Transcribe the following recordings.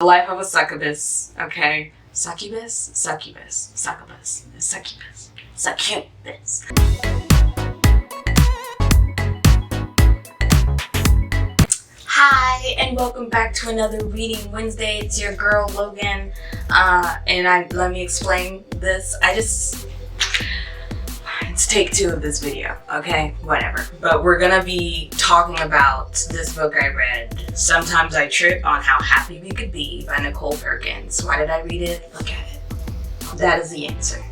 The life of a succubus, okay? Succubus? Succubus. Succubus. Succubus. Succubus. Hi, and welcome back to another Reading Wednesday. It's your girl, Logan. Let me explain this. It's take 2 of this video, okay? Whatever. But we're gonna be talking about this book I read, Sometimes I Trip on How Happy We Could Be by Nichole Perkins. Why did I read it? Look at it. That is the answer.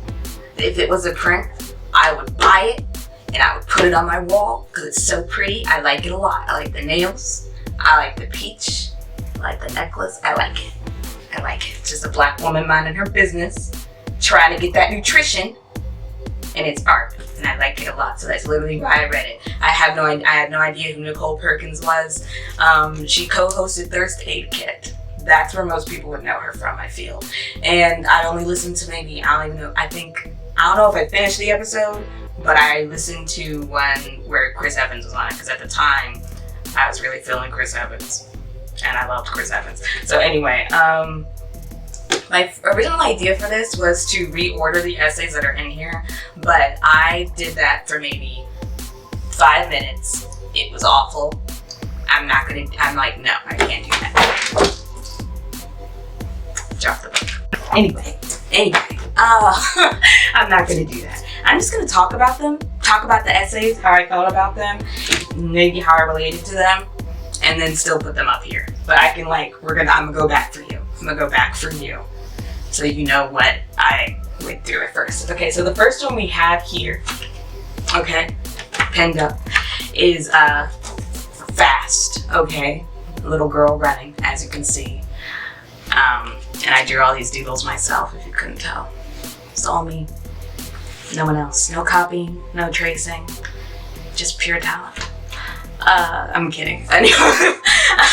If it was a print, I would buy it and I would put it on my wall because it's so pretty. I like it a lot. I like the nails. I like the peach. I like the necklace. I like it. I like it. It's just a black woman minding her business, trying to get that nutrition. And it's art, and I like it a lot. So that's literally why I read it. I had no idea who Nichole Perkins was. She co-hosted Thirst Aid Kit. That's where most people would know her from, I feel. And I only listened to maybe, I don't know if I finished the episode, but I listened to one where Chris Evans was on it, because at the time, I was really feeling Chris Evans. And I loved Chris Evans. So anyway, my original idea for this was to reorder the essays that are in here, but I did that for maybe 5 minutes. It was awful. I'm like, no, I can't do that. Drop the book. Anyway, I'm not gonna do that. I'm just gonna talk about them, talk about the essays, how I felt about them, maybe how I related to them, and then still put them up here. But I can I'm gonna go back for you. I'm gonna go back for you, so you know what I went through at first. Okay, so the first one we have here, okay, pinned up, is Fast, okay? Little girl running, as you can see. And I drew all these doodles myself, if you couldn't tell. It's all me. No one else. No copying, no tracing, just pure talent. I'm kidding. Anyway,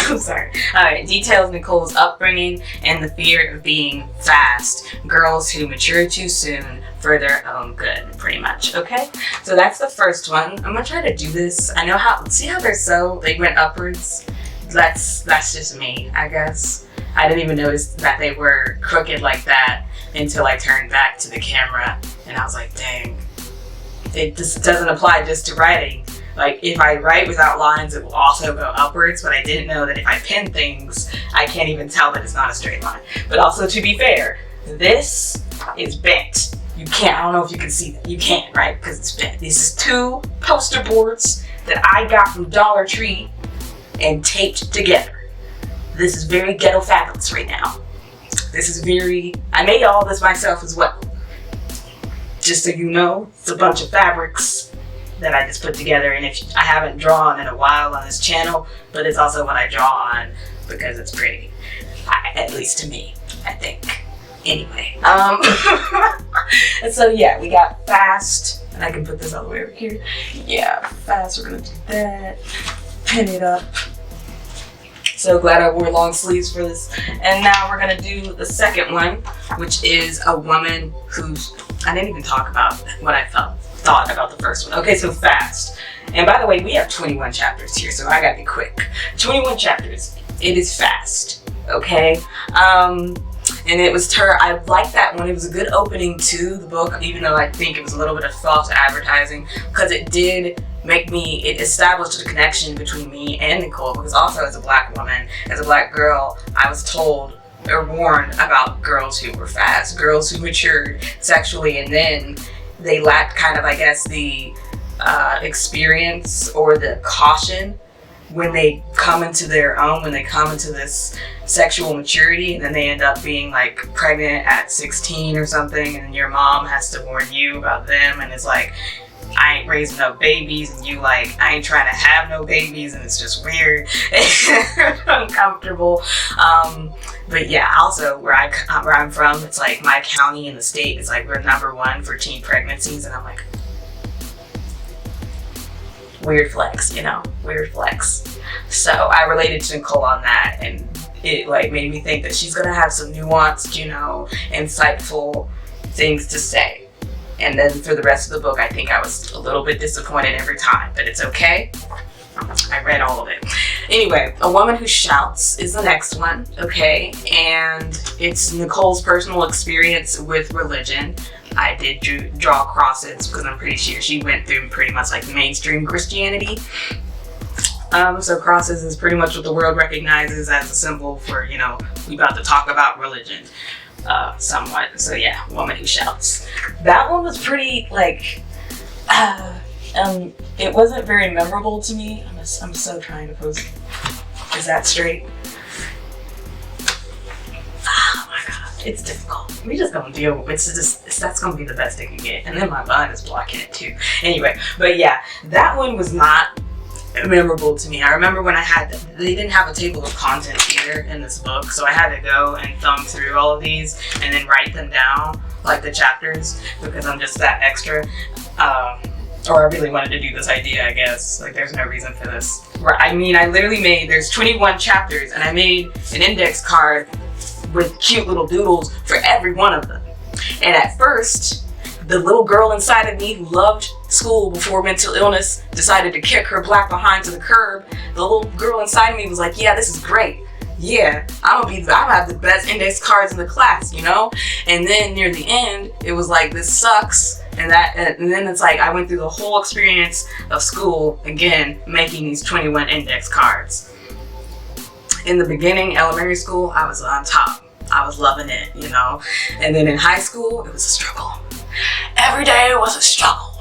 I'm sorry. Alright, details Nichole's upbringing and the fear of being fast. Girls who mature too soon for their own good, pretty much. Okay? So that's the first one. I'm gonna try to do this. I know see how they went upwards? That's just me, I guess. I didn't even notice that they were crooked like that until I turned back to the camera and I was like, dang. It just doesn't apply just to writing. Like, if I write without lines, it will also go upwards, but I didn't know that if I pin things, I can't even tell that it's not a straight line. But also, to be fair, this is bent. You can't, I don't know if you can see that. You can't, right? Because it's bent. This is 2 poster boards that I got from Dollar Tree and taped together. This is very ghetto fabulous right now. I made all this myself as well. Just so you know, it's a bunch of fabrics that I just put together, and I haven't drawn in a while on this channel, but it's also what I draw on because it's pretty, at least to me, I think. Anyway, and so yeah, we got Fast, and I can put this all the way over here. Yeah, Fast, we're gonna do that, pin it up. So glad I wore long sleeves for this. And now we're gonna do the second one, which is a woman I didn't even talk about what I thought about the first one. Okay, so Fast. And by the way, we have 21 chapters here, so I gotta be quick. 21 chapters. It is Fast, okay? And it was I liked that one. It was a good opening to the book, even though I think it was a little bit of false advertising, because it established a connection between me and Nichole, because also as a black woman, as a black girl, I was told or warned about girls who were fast, girls who matured sexually, and then they lacked kind of, I guess, the experience or the caution when they come into their own, when they come into this sexual maturity, and then they end up being like pregnant at 16 or something, and your mom has to warn you about them, and it's like, I ain't raising no babies, and you like, I ain't trying to have no babies, and it's just weird and uncomfortable. But yeah, also where I'm from, it's like my county in the state is like, we're #1 for teen pregnancies, and I'm like, weird flex, you know, weird flex. So I related to Nichole on that, and it like made me think that she's gonna have some nuanced, you know, insightful things to say. And then for the rest of the book, I think I was a little bit disappointed every time, but it's okay. I read all of it. Anyway, A Woman Who Shouts is the next one, okay? And it's Nichole's personal experience with religion. I did draw crosses because I'm pretty sure she went through pretty much like mainstream Christianity. So crosses is pretty much what the world recognizes as a symbol for, you know, we about to talk about religion somewhat. So yeah, Woman Who Shouts. That one was pretty like, it wasn't very memorable to me. I'm so trying to post. Is that straight? Oh my god, it's difficult. We just gonna deal with it. That's gonna be the best it can get. And then my bun is blocking it too. Anyway, but yeah, that one was not memorable to me. I remember when they didn't have a table of contents either in this book, so I had to go and thumb through all of these and then write them down, like the chapters, because I'm just that extra. Or I really wanted to do this idea, I guess. Like, there's no reason for this. I mean, I literally there's 21 chapters, and I made an index card with cute little doodles for every one of them. And at first, the little girl inside of me who loved school before mental illness decided to kick her black behind to the curb. The little girl inside of me was like, yeah, this is great. Yeah, I'm gonna have the best index cards in the class, you know? And then near the end, it was like, this sucks. And then it's like, I went through the whole experience of school, again, making these 21 index cards. In the beginning, elementary school, I was on top. I was loving it, you know? And then in high school, it was a struggle. Every day was a struggle.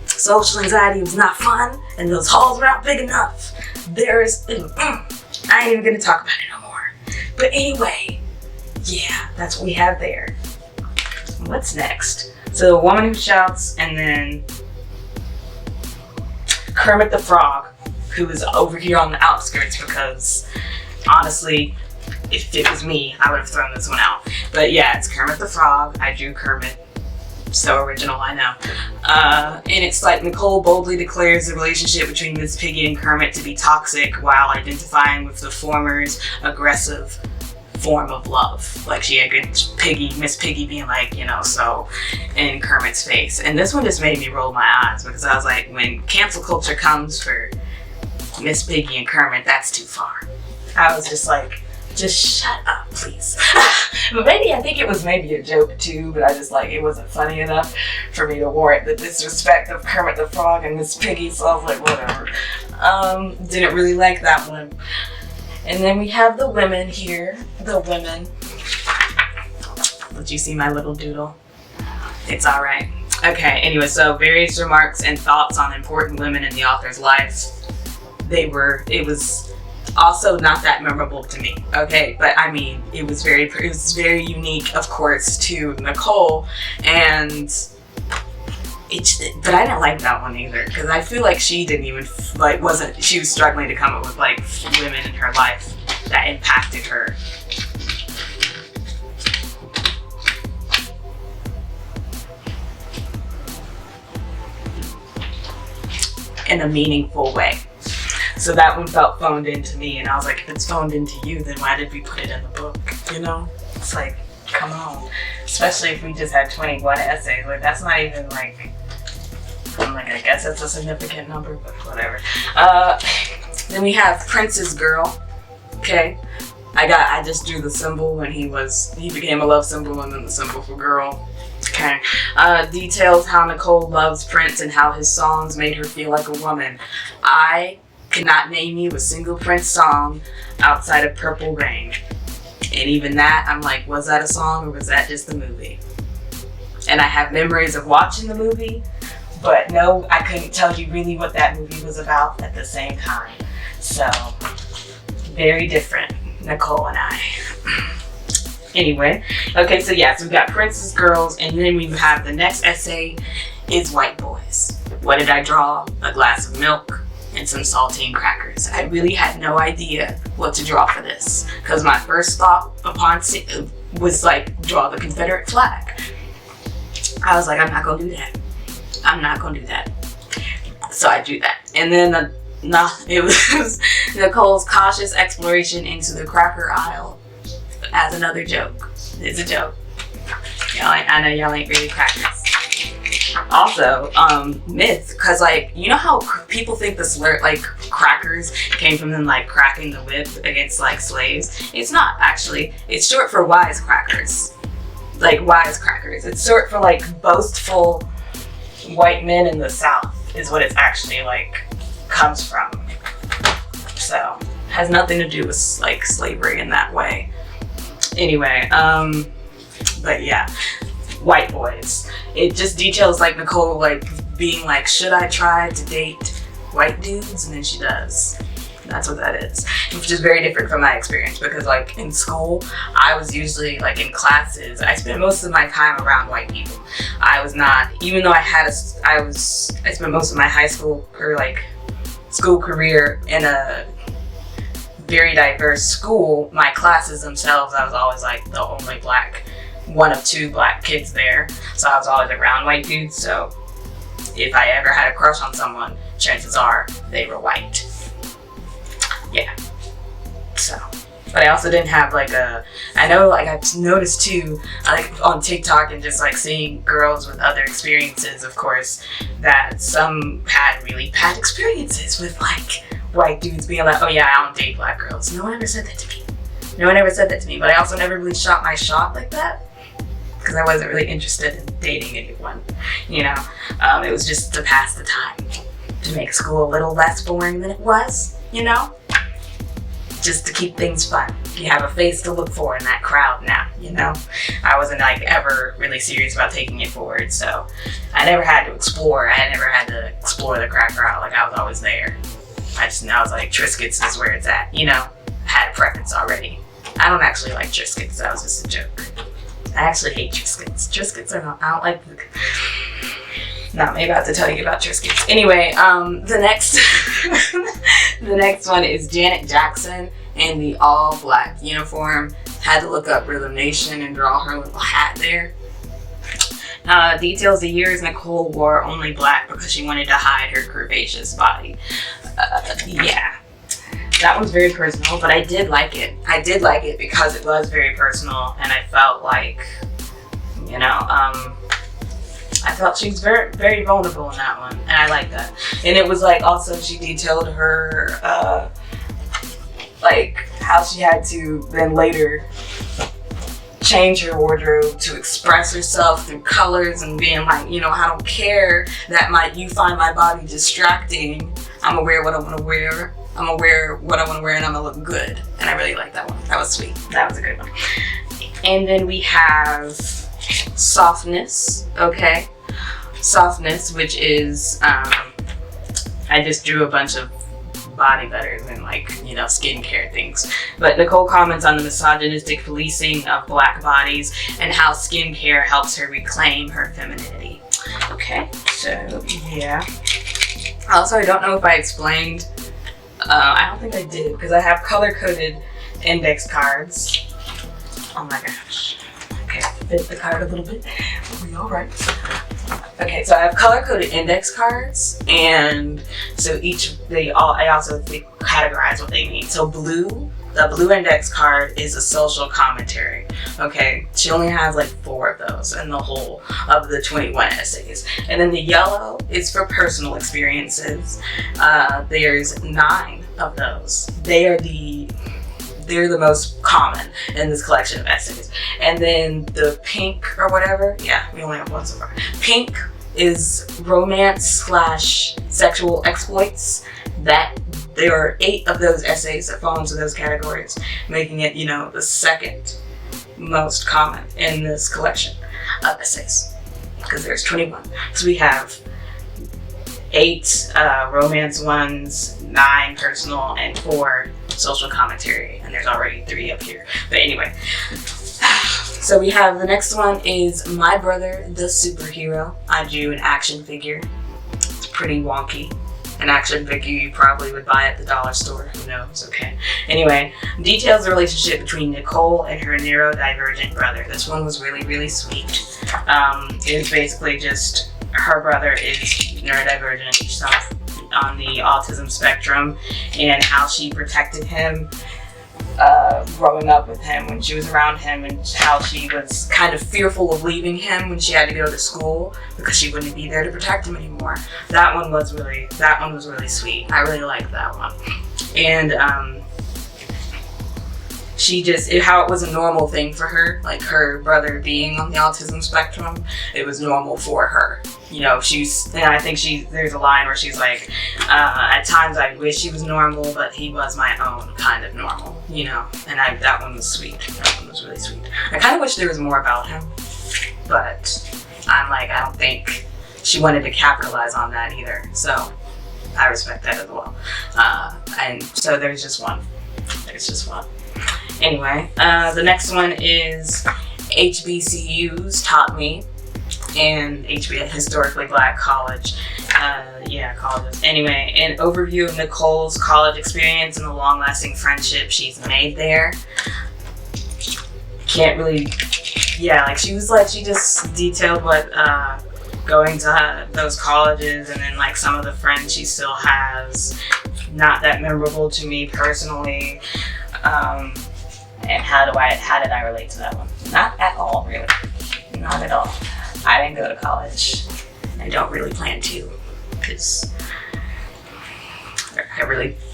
Social anxiety was not fun, and those halls were not big enough. I ain't even gonna talk about it no more. But anyway, yeah, that's what we have there. What's next? So, A Woman Who Shouts, and then Kermit the Frog, who is over here on the outskirts because, honestly, if it was me, I would have thrown this one out. But yeah, it's Kermit the Frog. I drew Kermit. So original, I know. And it's like Nichole boldly declares the relationship between Miss Piggy and Kermit to be toxic while identifying with the former's aggressive form of love. Like she had Miss Piggy being like, you know, so in Kermit's face. And this one just made me roll my eyes because I was like, when cancel culture comes for Miss Piggy and Kermit, that's too far. I was just like, just shut up, please. But I think it was maybe a joke too, but I just like, it wasn't funny enough for me to warrant the disrespect of Kermit the Frog and Miss Piggy, so I was like, whatever. Didn't really like that one. And then we have the women here. The women. Did you see my little doodle? It's alright. Okay, anyway, so various remarks and thoughts on important women in the author's life. It was also not that memorable to me, okay? But I mean, it was very unique, of course, to Nichole, but I didn't like that one either, because I feel like she didn't even, she was struggling to come up with, like, women in her life that impacted her. In a meaningful way. So that one felt phoned into me, and I was like, if it's phoned into you, then why did we put it in the book, you know? It's like, come on. Especially if we just had 21 essays. Like, that's not even like, I'm like, I guess that's a significant number, but whatever. Then we have Prince's Girl, okay? I just drew the symbol when he became a love symbol, and then the symbol for girl. Okay. Details how Nichole loves Prince and how his songs made her feel like a woman. I cannot name you a single Prince song outside of Purple Rain. And even that, I'm like, was that a song or was that just the movie? And I have memories of watching the movie, but no, I couldn't tell you really what that movie was about at the same time. So, very different, Nichole and I. Anyway, okay, so yeah, so we got Prince's Girls, and then we have the next essay is White Boys. What did I draw? A glass of milk and some saltine crackers. I really had no idea what to draw for this, because my first thought was like, draw the Confederate flag. I was like, I'm not gonna do that. I'm not gonna do that. So I drew that. And then it was Nichole's cautious exploration into the cracker aisle as another joke. It's a joke. I know y'all ain't really crackers. Also, myth, because like, you know how people think the slur, like crackers came from them like cracking the whip against like slaves? It's not actually. It's short for wisecrackers. Like wisecrackers. It's short for like boastful white men in the South is what it's actually like comes from. So has nothing to do with like slavery in that way. Anyway, but yeah, white boys. It just details like Nichole like being like, should I try to date white dudes? And then she does. That's what that is, which is very different from my experience because like in school, I was usually like in classes. I spent most of my time around white people. I was not, even though I spent most of my high school or like school career in a very diverse school. My classes themselves, I was always like the only one of two black kids there. So I was always around white dudes. So if I ever had a crush on someone, chances are they were white. Yeah, so, but I also didn't have like I know like I've noticed too, like on TikTok and just like seeing girls with other experiences, of course, that some had really bad experiences with like white dudes being like, oh yeah, I don't date black girls. No one ever said that to me. No one ever said that to me, but I also never really shot my shot like that because I wasn't really interested in dating anyone, you know. It was just to pass the time, to make school a little less boring than it was, you know. Just to keep things fun. You have a face to look for in that crowd now, you know? I wasn't like ever really serious about taking it forward, so I never had to explore. I never had to explore the crack crowd. Like I was always there. I was like, Triscuits is where it's at, you know? I had a preference already. I don't actually like Triscuits, that was just a joke. I actually hate Triscuits. Triscuits are not, I don't like the... Not me about to tell you about Triscuits. Anyway, the next the next one is Janet Jackson in the all black uniform. Had to look up Rhythm Nation and draw her little hat there. Details the years Nichole wore only black because she wanted to hide her curvaceous body. Yeah, that one's very personal, but I did like it. I did like it because it was very personal, and I felt like, you know, I felt she was very, very vulnerable in that one, and I like that. And it was like also she detailed her, like how she had to then later change her wardrobe to express herself through colors and being like, you know, I don't care that you find my body distracting. I'm gonna wear what I want to wear. I'm gonna wear what I want to wear, and I'm gonna look good. And I really like that one. That was sweet. That was a good one. And then we have Softness. Okay. Softness, which is, I just drew a bunch of body butters and like, you know, skincare things. But Nichole comments on the misogynistic policing of black bodies and how skincare helps her reclaim her femininity. Okay, so yeah. Also, I don't know if I explained, I don't think I did, because I have color-coded index cards. Oh my gosh. Okay, fit the card a little bit. Are we all right? Okay, so I have color-coded index cards, and so I also categorize what they mean. So the blue index card is a social commentary. Okay, she only has like 4 of those in the whole of the 21 essays. And then the yellow is for personal experiences. There's 9 of those. They're the most common in this collection of essays. And then the pink or whatever, yeah, we only have 1 so far. Pink is romance/sexual exploits. That there are 8 of those essays that fall into those categories, making it, you know, the second most common in this collection of essays, because there's 21. So we have 8 romance ones, 9 personal, and 4 social commentary, and there's already 3 up here. But anyway, so we have the next one is My Brother the Superhero. I drew an action figure. It's pretty wonky. An action figure you probably would buy at the dollar store. Who knows? Okay. Anyway, details the relationship between Nichole and her neurodivergent brother. This one was really, really sweet. It was basically just her brother is neurodivergent. He's on the autism spectrum, and how she protected him growing up with him, when she was around him, and how she was kind of fearful of leaving him when she had to go to school because she wouldn't be there to protect him anymore. That one was really sweet. I really liked that one. And how it was a normal thing for her, like her brother being on the autism spectrum, it was normal for her. You know, and I think there's a line where she's like, at times I wish he was normal, but he was my own kind of normal, you know, and that one was sweet. That one was really sweet. I kind of wish there was more about him, but I'm like, I don't think she wanted to capitalize on that either, so I respect that as well. And so there's just one. Anyway, the next one is HBCUs taught me, and historically black college. Colleges. Anyway, an overview of Nichole's college experience and the long-lasting friendship she's made there. Can't really, she just detailed what going to those colleges, and then like some of the friends she still has. Not that memorable to me personally. And how did I relate to that one? Not at all, really. Not at all. I didn't go to college. I don't really plan to, because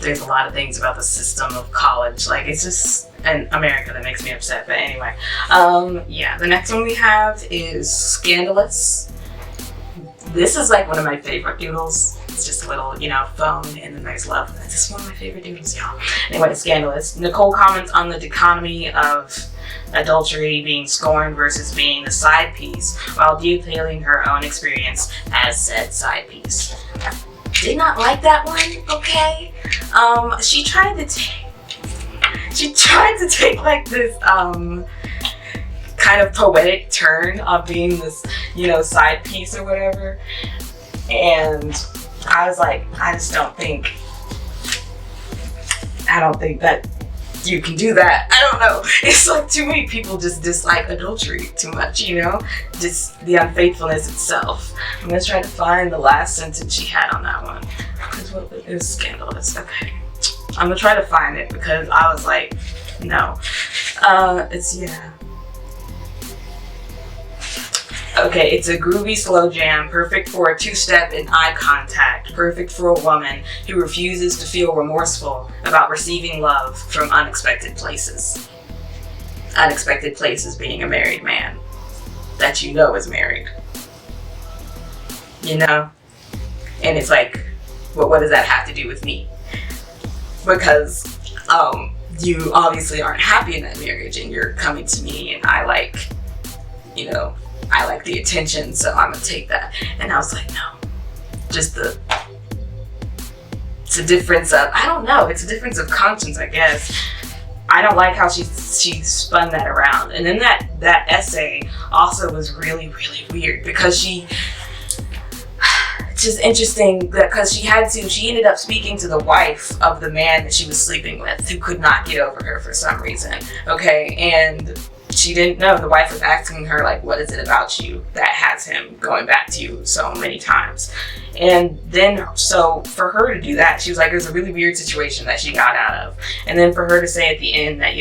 there's a lot of things about the system of college. Like, it's just in America that makes me upset. But anyway, the next one we have is Scandalous. This is like one of my favorite doodles. It's just a little, phone, and then there's love. It's just one of my favorite doodles, y'all. Anyway, Scandalous. Nichole comments on the dichotomy of adultery being scorned versus being the side piece, while detailing her own experience as said side piece. Did not like that one, okay? She tried to take like this, kind of poetic turn of being this, side piece or whatever. And I was like, I don't think that you can do that. I don't know. It's like too many people just dislike adultery too much, just the unfaithfulness itself. I'm gonna try to find the last sentence she had on that one. It was Scandalous. Okay. I'm gonna try to find it because I was like, no. Okay, it's a groovy slow jam, perfect for a two-step in eye contact, perfect for a woman who refuses to feel remorseful about receiving love from unexpected places. Unexpected places being a married man that is married. And it's like, well, what does that have to do with me? Because you obviously aren't happy in that marriage, and you're coming to me, and I like the attention, so I'm gonna take that. And I was like, no. It's a difference of, I don't know, it's a difference of conscience, I guess. I don't like how she spun that around. And then that essay also was really, really weird, because it's just interesting because she ended up speaking to the wife of the man that she was sleeping with, who could not get over her for some reason. Okay, and she didn't know. The wife was asking her, like, what is it about you that has him going back to you so many times? And then, so for her to do that, she was like, it was a really weird situation that she got out of. And then for her to say at the end that,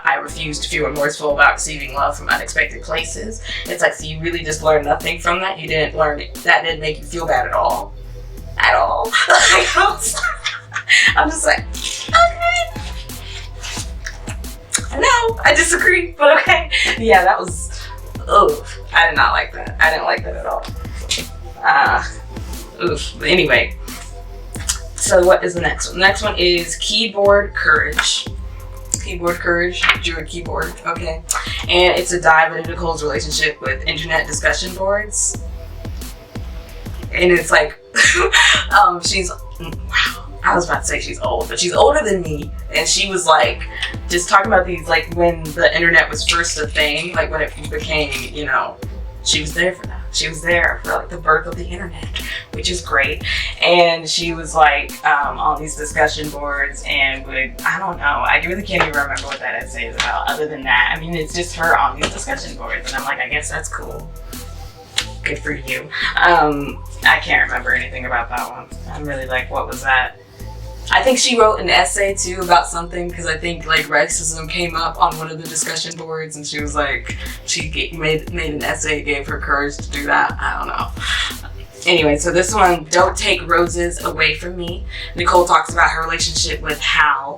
I refuse to feel remorseful about receiving love from unexpected places. It's like, so you really just learned nothing from that? You didn't learn it. That didn't make you feel bad at all? At all? I'm just like, okay. No, I disagree, but okay. Yeah, that was, I did not like that. I didn't like that at all. But anyway, so what is the next one? The next one is Keyboard Courage. Keyboard Courage, drew a keyboard, okay. And it's a dive into Nichole's relationship with internet discussion boards. And it's like, wow. I was about to say she's old, but she's older than me. And she was like, just talking about these, like when the internet was first a thing, like when it became, she was there for that. She was there for like the birth of the internet, which is great. And she was like on these discussion boards and I don't know, I really can't even remember what that essay is about other than that. I mean, it's just her on these discussion boards. And I'm like, I guess that's cool. Good for you. I can't remember anything about that one. I'm really like, what was that? I think she wrote an essay too about something, because I think like racism came up on one of the discussion boards, and she was like, made an essay, gave her courage to do that. I don't know. Anyway, so this one, Don't Take Roses Away From Me. Nichole talks about her relationship with Hal,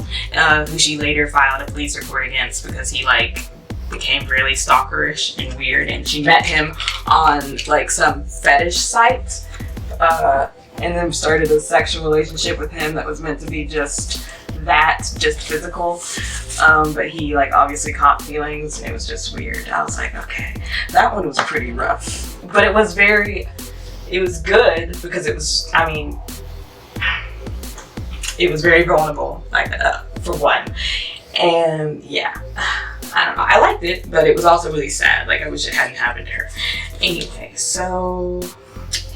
who she later filed a police report against because he like became really stalkerish and weird, and she met him on like some fetish site, and then started a sexual relationship with him that was meant to be just physical, but he like obviously caught feelings, and it was just weird. I was like, okay, that one was pretty rough, but it was good because it was, I mean, it was very vulnerable, like, for one. And yeah, I don't know, I liked it, but it was also really sad. Like, I wish it hadn't happened to her. Anyway, so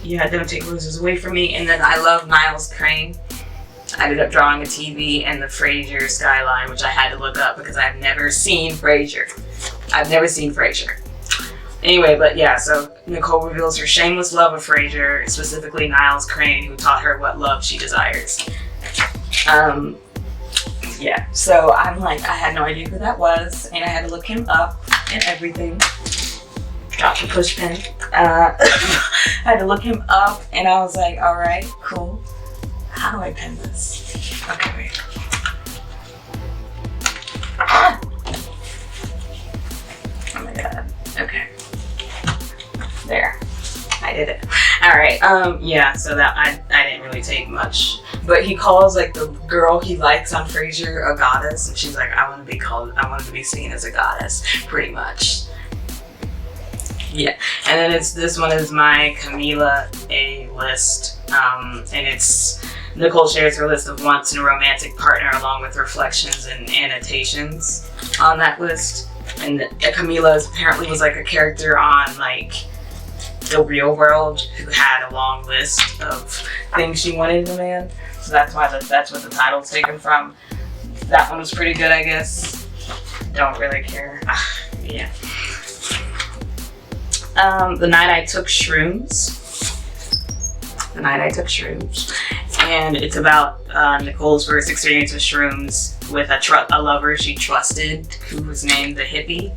yeah, Don't Take Roses Away From Me. And then I love Niles Crane. I ended up drawing a TV and the Frasier skyline, which I had to look up because I've never seen Frasier. Anyway, but yeah, so Nichole reveals her shameless love of Frasier, specifically Niles Crane, who taught her what love she desires. Yeah, so I'm like, I had no idea who that was, and I had to look him up and everything. Got the push pin. I had to look him up, and I was like, all right, cool. How do I pen this? Okay, wait. Ah! Oh my god. Okay. There. I did it. Alright, yeah, so that I didn't really take much. But he calls like the girl he likes on Frasier a goddess, and she's like, I want to be seen as a goddess, pretty much. Yeah, and then this one is my Camila A list, and it's Nichole shares her list of wants in a romantic partner along with reflections and annotations on that list. And Camila apparently was like a character on like The Real World who had a long list of things she wanted in a man. So that's why that's what the title's taken from. That one was pretty good, I guess. Don't really care. Yeah. The Night I Took Shrooms. And it's about Nichole's first experience with shrooms with a lover she trusted who was named the Hippie.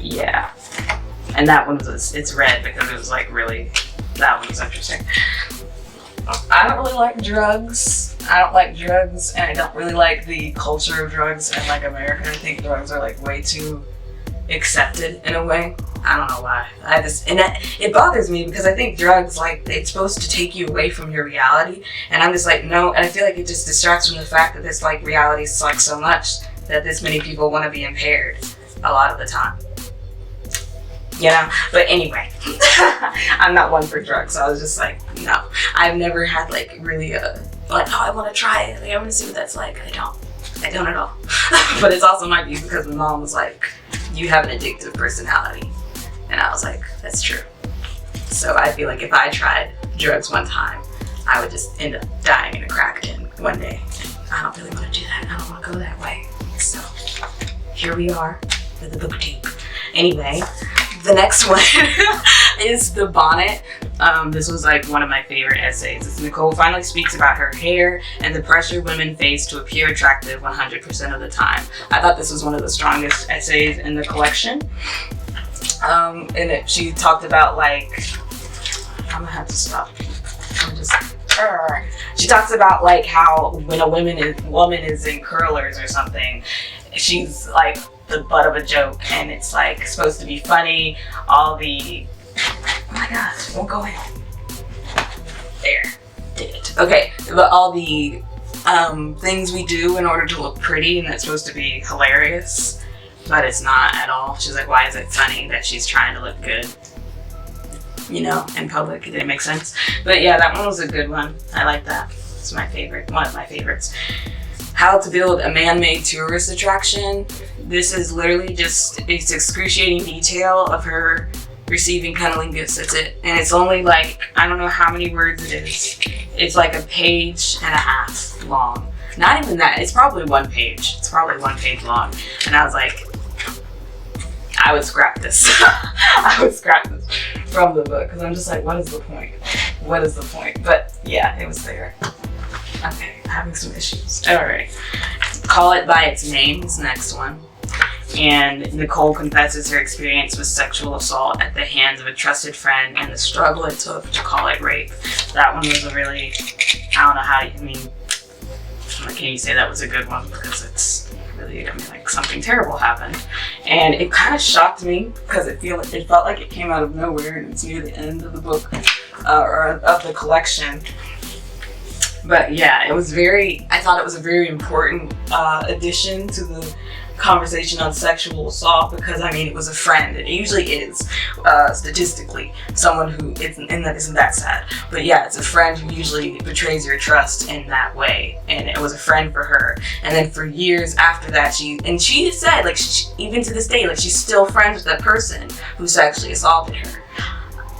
Yeah. And that one it's red because it was like really, that one was interesting. I don't really like drugs. And I don't really like the culture of drugs in like America. I think drugs are like way too accepted in a way. I don't know why. It bothers me because I think drugs, like, it's supposed to take you away from your reality, and I'm just like, no. And I feel like it just distracts from the fact that this like reality sucks so much that this many people want to be impaired a lot of the time. You know? But anyway, I'm not one for drugs, so I was just like, no. I've never had like really like, oh, I want to try it. Like, I want to see what that's like. I don't at all. But it's also might be because my mom was like, you have an addictive personality. And I was like, that's true. So I feel like if I tried drugs one time, I would just end up dying in a crack den one day. I don't really want to do that. I don't want to go that way. So here we are with the book tape. Anyway, the next one is The Bonnet. This was like one of my favorite essays. Nichole finally speaks about her hair and the pressure women face to appear attractive 100% of the time. I thought this was one of the strongest essays in the collection. And she talked about like, I'm gonna have to stop. She talks about like how when a woman is in curlers or something, she's like the butt of a joke, and it's like supposed to be funny. All the, oh my gosh, won't go in. There, did it. Okay, but all the things we do in order to look pretty, and that's supposed to be hilarious. But it's not at all. She's like, why is it funny that she's trying to look good, you know, in public? It didn't make sense. But yeah, that one was a good one. I like that. It's my favorite, one of my favorites. How to Build a Man-Made Tourist Attraction. This is literally just, it's excruciating detail of her receiving cunnilingus. That's it. And it's only like, I don't know how many words it is. It's like a page and a half long. Not even that, it's probably one page. It's probably 1 page long. And I was like, I would scrap this. I would scrap this from the book because I'm just like, what is the point? What is the point? But yeah, it was there. Okay, having some issues. All right. Call It By Its Name is the next one. And Nichole confesses her experience with sexual assault at the hands of a trusted friend and the struggle it took to call it rape. That one was a really, I don't know how, can you say that was a good one? Because it's really, like something terrible happened. And it kind of shocked me because it felt like it came out of nowhere, and it's near the end of the book, or of the collection. But yeah, I thought it was a very important addition to the conversation on sexual assault, because it was a friend, and it usually is, statistically, someone who isn't that sad. But yeah, it's a friend who usually betrays your trust in that way, and it was a friend for her. And then for years after that, she said, like, even to this day, like, she's still friends with that person who sexually assaulted her,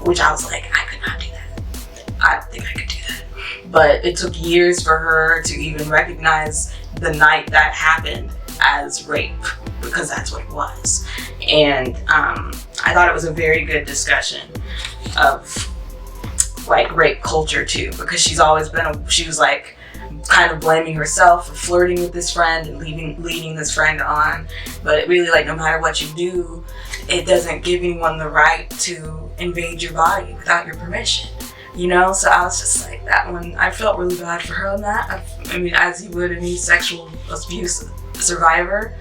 which I was like, I could not do that. I don't think I could do that. But it took years for her to even recognize the night that happened as rape, because that's what it was. And I thought it was a very good discussion of like rape culture too, because she was like kind of blaming herself for flirting with this friend and leading this friend on. But it really, like, no matter what you do, it doesn't give anyone the right to invade your body without your permission. So I was just like, that one, I felt really bad for her on that. As you would any sexual abuse survivor.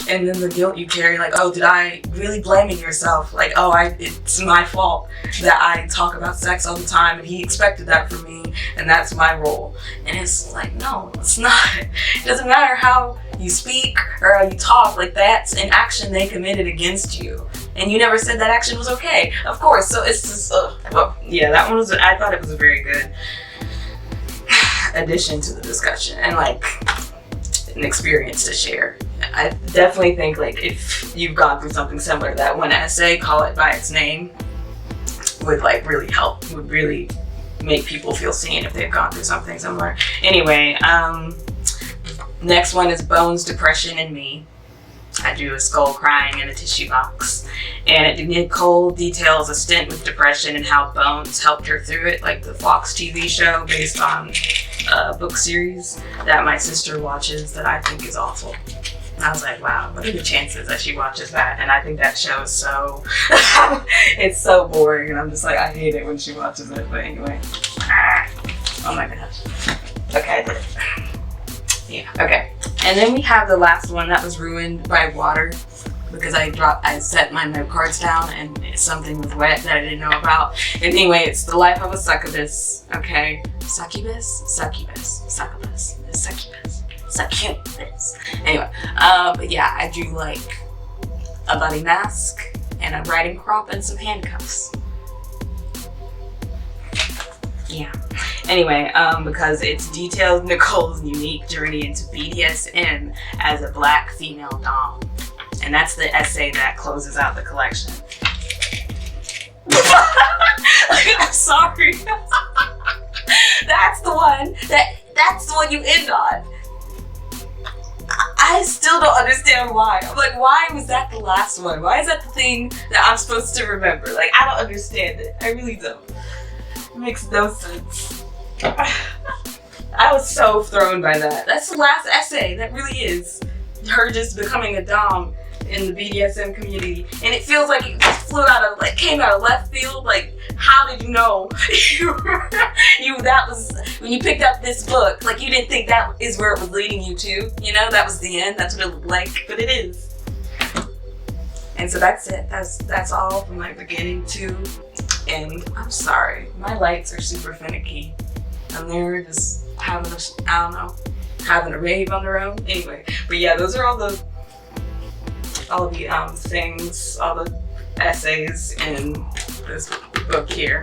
And then the guilt you carry, like, oh, did I really blaming yourself? Like, oh, it's my fault that I talk about sex all the time and he expected that from me and that's my role. And it's like, no, it's not. It doesn't matter how you speak or how you talk, like, that's an action they committed against you. And you never said that action was okay, of course. So it's just, that one I thought it was a very good addition to the discussion and like an experience to share. I definitely think, like, if you've gone through something similar, that one essay, Call It By Its Name, would like really help, would really make people feel seen if they've gone through something similar. Anyway, next one is Bones, Depression, and Me. I drew a skull crying in a tissue box. And Nichole details a stint with depression and how Bones helped her through it, like the Fox TV show based on a book series that my sister watches that I think is awful. I was like, wow, what are the chances that she watches that? And I think that show is so, it's so boring, and I'm just like, I hate it when she watches it. But anyway, oh my gosh. Okay, I did it. Yeah, okay. And then we have the last one that was ruined by water, because I set my note cards down and it's something with wet that I didn't know about. And anyway, it's The Life of a Succubus, okay? Succubus. Anyway, but yeah, I drew like a bloody mask and a riding crop and some handcuffs. Yeah. Anyway, because it's detailed Nichole's unique journey into BDSM as a Black female dom. And that's the essay that closes out the collection. I'm sorry. That's the one you end on. I still don't understand why. I'm like, why was that the last one? Why is that the thing that I'm supposed to remember? Like, I don't understand it. I really don't. It makes no sense. I was so thrown by that. That's the last essay. That really is her just becoming a dom in the BDSM community, and it feels like it just came out of left field. Like, how did you know? That was when you picked up this book. Like, you didn't think that is where it was leading you to. That was the end. That's what it looked like, but it is. And so that's it. That's all from like beginning to end. I'm sorry, my lights are super finicky, and they're just having a rave on their own. Anyway, but yeah, those are all the things, all the essays in this book here.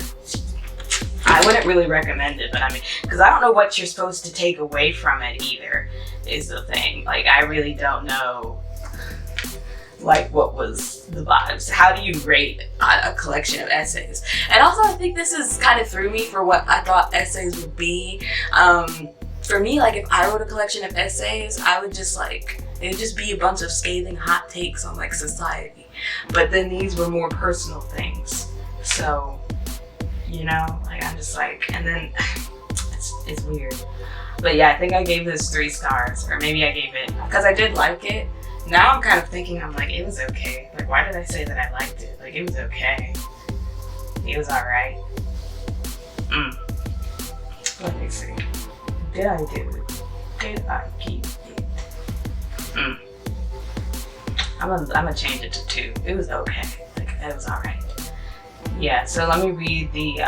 I wouldn't really recommend it, but because I don't know what you're supposed to take away from it either, is the thing. Like, I really don't know, like, what was the vibes. How do you rate a collection of essays? And also, I think this is kind of threw me for what I thought essays would be. For me, like, if I wrote a collection of essays, I would just it would just be a bunch of scathing hot takes on like society. But then these were more personal things. So, like, I'm just like, and then It's weird. But yeah, I think I gave this 3 stars, or maybe I gave it, because I did like it. Now I'm kind of thinking, I'm like, it was okay. Like, why did I say that I liked it? Like, it was okay. It was alright. Let me see. Did I do it? Did I keep it? I'm gonna change it to 2. It was okay. Like, it was alright. Yeah, so let me read the,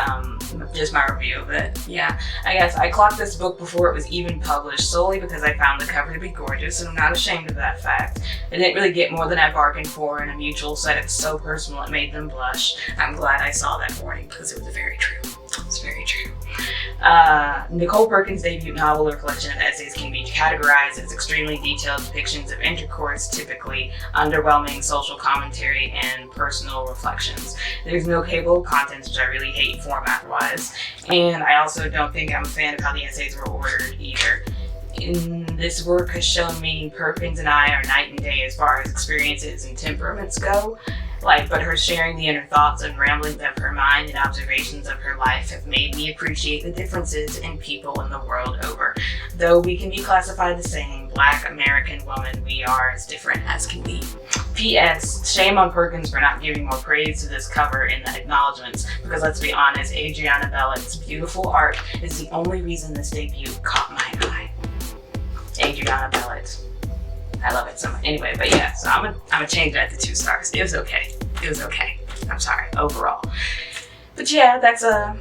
just my review of it. Yeah, I guess I clocked this book before it was even published solely because I found the cover to be gorgeous, and I'm not ashamed of that fact. I didn't really get more than I bargained for, and a mutual said it's so personal it made them blush. I'm glad I saw that warning because it was very true. It's very true. Nichole Perkins' debut novel or collection of essays can be categorized as extremely detailed depictions of intercourse, typically underwhelming social commentary, and personal reflections. There's no table of contents, which I really hate format-wise, and I also don't think I'm a fan of how the essays were ordered either. This work has shown me Perkins and I are night and day as far as experiences and temperaments go. But her sharing the inner thoughts and ramblings of her mind and observations of her life have made me appreciate the differences in people in the world over. Though we can be classified the same, Black American woman, we are as different as can be. P.S. Shame on Perkins for not giving more praise to this cover in the acknowledgements, because let's be honest, Adriana Bellett's beautiful art is the only reason this debut caught my eye. Adriana Bellett. I love it so much. Anyway, but yeah, so I'm gonna change that to 2 stars. It was okay. It was okay. I'm sorry, overall. But yeah, that's what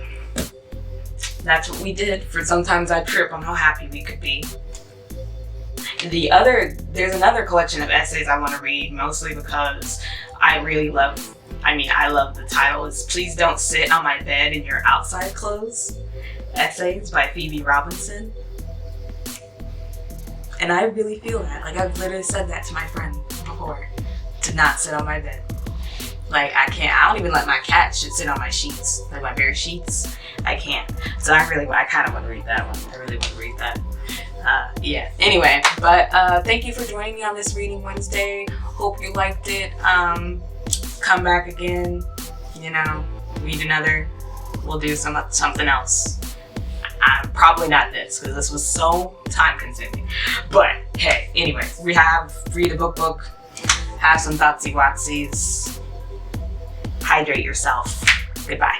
we did for Sometimes I Trip on how happy we could be. There's another collection of essays I want to read, mostly because I love the title. It's Please Don't Sit on My Bed in Your Outside Clothes. Essays by Phoebe Robinson. And I really feel that. Like, I've literally said that to my friend before. To not sit on my bed. Like, I don't even let my cat sit on my sheets. Like, my bare sheets. I can't. So I kind of want to read that one. I really want to read that. Yeah. Anyway, but thank you for joining me on this Reading Wednesday. Hope you liked it. Come back again. Read another. We'll do something else. Probably not this, because this was so time consuming. But hey, anyways, read a book, have some thoughtsy watsies, hydrate yourself. Goodbye.